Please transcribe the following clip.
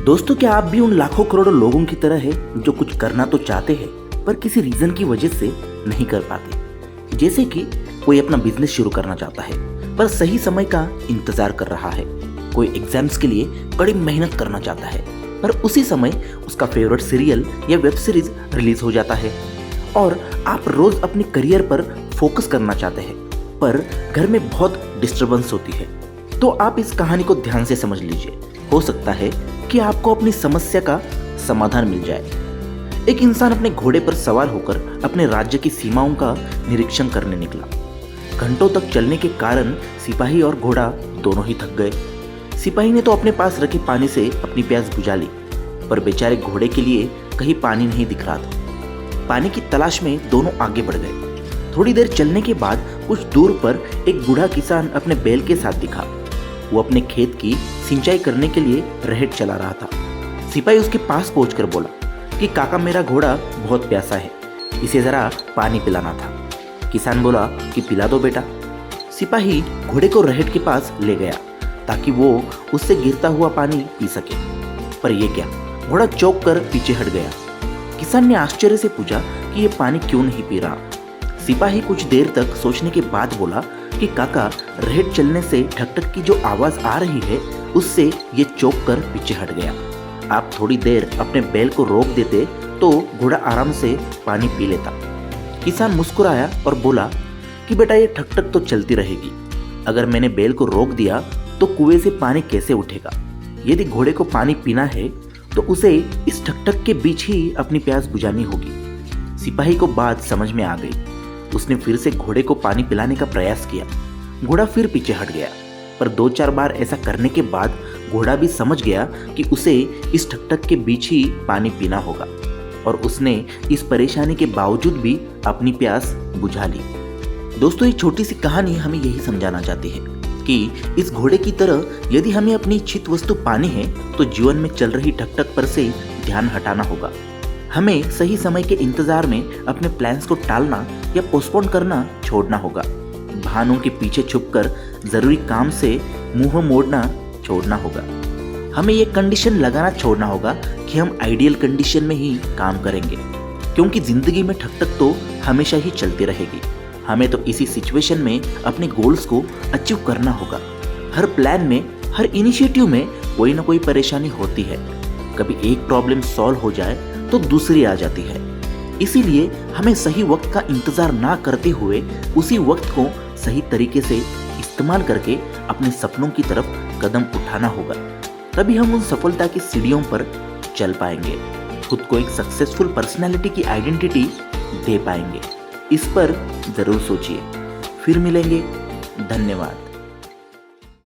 दोस्तों, क्या आप भी उन लाखों करोड़ों लोगों की तरह है जो कुछ करना तो चाहते हैं पर किसी रीजन की वजह से नहीं कर पाते। जैसे कि कोई अपना बिजनेस शुरू करना चाहता है पर सही समय का इंतजार कर रहा है। कोई एग्जाम्स के लिए कड़ी मेहनत करना चाहता है पर उसी समय उसका फेवरेट सीरियल या वेब सीरीज रिलीज हो जाता है। और आप रोज अपने करियर पर फोकस करना चाहते हैं पर घर में बहुत डिस्टरबेंस होती है। तो आप इस कहानी को ध्यान से समझ लीजिए, हो सकता है कि आपको अपनी समस्या का समाधान मिल जाए। एक इंसान अपने घोड़े पर सवार होकर अपने राज्य की सीमाओं का निरीक्षण करने निकला। घंटों तक चलने के कारण सिपाही और घोड़ा दोनों ही थक गए। सिपाही ने तो अपने पास रखे पानी से अपनी प्यास बुझा ली, पर बेचारे घोड़े के लिए कहीं पानी नहीं दिख रहा था। पानी की तलाश में दोनों आगे बढ़ गए। थोड़ी देर चलने के बाद कुछ दूर पर एक बूढ़ा किसान अपने बैल के साथ दिखा। वो अपने खेत की सिंचाई करने के लिए रहट चला रहा था। सिपाही उसके पास पहुंचकर बोला कि काका, मेरा घोड़ा बहुत प्यासा है, इसे जरा पानी पिलाना था। किसान बोला कि पिला दो बेटा। सिपाही घोड़े को रहट के पास ले गया ताकि वो उससे गिरता हुआ पानी पी सके। पर यह क्या, घोड़ा चौंक कर पीछे हट गया। किसान ने आश्चर्य से पूछा कि यह पानी क्यों नहीं पी रहा। सिपाही कुछ देर तक सोचने के बाद बोला कि काका, रहट चलने से ठक ठक की जो आवाज आ रही है उससे ये चौंक कर पीछे हट गया। आप थोड़ी देर अपने बैल को रोक देते तो घोड़ा आराम से पानी पी लेता। किसान मुस्कुराया और बोला कि बेटा, ये ठक ठक तो चलती रहेगी। अगर मैंने बैल को रोक दिया तो कुएं से पानी कैसे उठेगा। यदि घोड़े को पानी पीना है तो उसे इस ठक ठक के बीच ही अपनी प्यास बुझानी होगी। सिपाही को बात समझ में आ गई। उसने फिर से घोड़े को पानी पिलाने का प्रयास किया। घोड़ा फिर पीछे हट गया, पर 2-4 बार ऐसा करने के बाद घोड़ा भी समझ गया कि उसे इस ठक ठक के बीच ही पानी पीना होगा और उसने इस परेशानी के बावजूद भी अपनी प्यास बुझा ली। दोस्तों, ये छोटी सी कहानी हमें यही समझाना चाहती है कि इस घोड़े की तरह यदि हमें अपनी इच्छित वस्तु पानी है तो जीवन में चल रही ठक ठक पर से ध्यान हटाना होगा। हमें सही समय के इंतजार में अपने प्लान्स को टालना या पोस्टपोन करना छोड़ना होगा। बहानों के पीछे छुपकर जरूरी काम से मुंह मोड़ना छोड़ना होगा। हमें ये कंडीशन लगाना छोड़ना होगा कि हम आइडियल कंडीशन में ही काम करेंगे, क्योंकि जिंदगी में ठक ठक तो हमेशा ही चलती रहेगी। हमें तो इसी सिचुएशन में अपने गोल्स को अचीव करना होगा। हर प्लान में, हर इनिशिएटिव में कोई ना कोई परेशानी होती है। कभी एक प्रॉब्लम सॉल्व हो जाए तो दूसरी आ जाती है। इसीलिए हमें सही वक्त का इंतजार ना करते हुए उसी वक्त को सही तरीके से इस्तेमाल करके अपने सपनों की तरफ कदम उठाना होगा। तभी हम उन सफलता की सीढ़ियों पर चल पाएंगे, खुद को एक सक्सेसफुल पर्सनालिटी की आइडेंटिटी दे पाएंगे। इस पर जरूर सोचिए। फिर मिलेंगे। धन्यवाद।